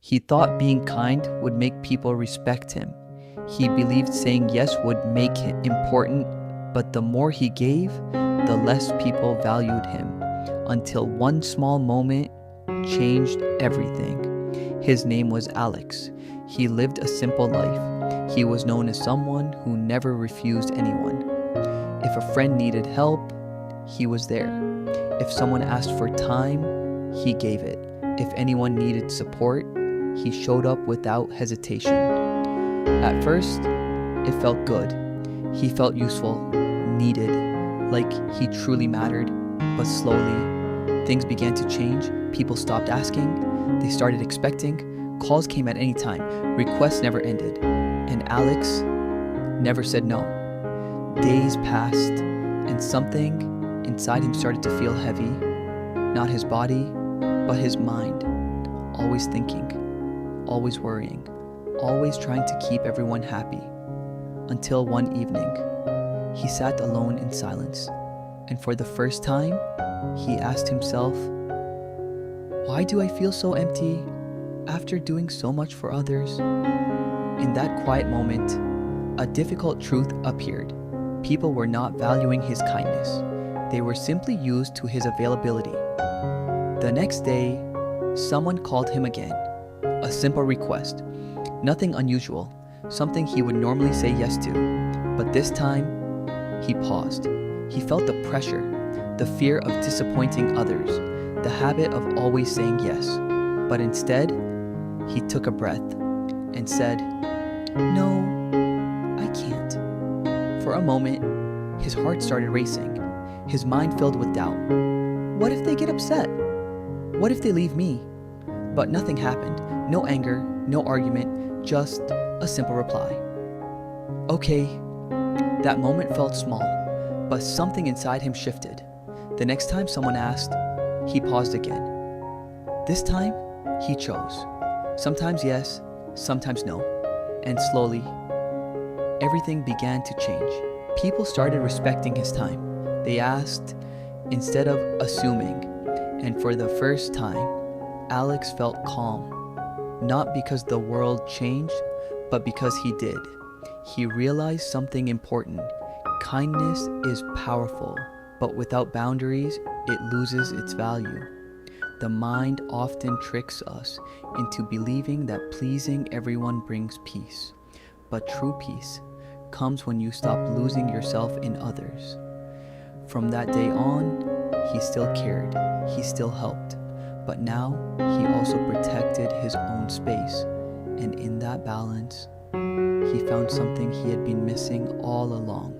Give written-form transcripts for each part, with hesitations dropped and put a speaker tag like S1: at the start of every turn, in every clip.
S1: He thought being kind would make people respect him. He believed saying yes would make him important, but the more he gave, the less people valued him, until one small moment changed everything. His name was Alex. He lived a simple life. He was known as someone who never refused anyone. If a friend needed help, he was there. If someone asked for time, he gave it. If anyone needed support, he showed up without hesitation. At first, it felt good. He felt useful, needed, like he truly mattered. But slowly, things began to change. People stopped asking. They started expecting. Calls came at any time. Requests never ended. And Alex never said no. Days passed, and something inside him started to feel heavy. Not his body, but his mind. Always thinking. Always worrying, always trying to keep everyone happy. Until one evening, he sat alone in silence, and for the first time, he asked himself, "Why do I feel so empty after doing so much for others?" In that quiet moment, a difficult truth appeared. People were not valuing his kindness. They were simply used to his availability. The next day, someone called him again. A simple request, nothing unusual, something he would normally say yes to. But this time, he paused. He felt the pressure, the fear of disappointing others, the habit of always saying yes. But instead, he took a breath and said, "No, I can't." For a moment, his heart started racing, his mind filled with doubt. What if they get upset? What if they leave me? But nothing happened. No anger, no argument, just a simple reply. Okay. That moment felt small, but something inside him shifted. The next time someone asked, he paused again. This time, he chose. Sometimes yes, sometimes no. And slowly, everything began to change. People started respecting his time. They asked instead of assuming. And for the first time, Alex felt calm. Not because the world changed, but because he did. He realized something important. Kindness is powerful, but without boundaries, it loses its value. The mind often tricks us into believing that pleasing everyone brings peace. But true peace comes when you stop losing yourself in others. From that day on, he still cared, he still helped. But now, he also protected his own space, and in that balance, he found something he had been missing all along,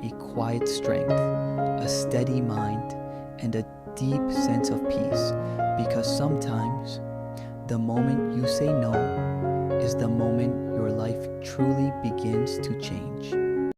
S1: a quiet strength, a steady mind, and a deep sense of peace, because sometimes, the moment you say no is the moment your life truly begins to change.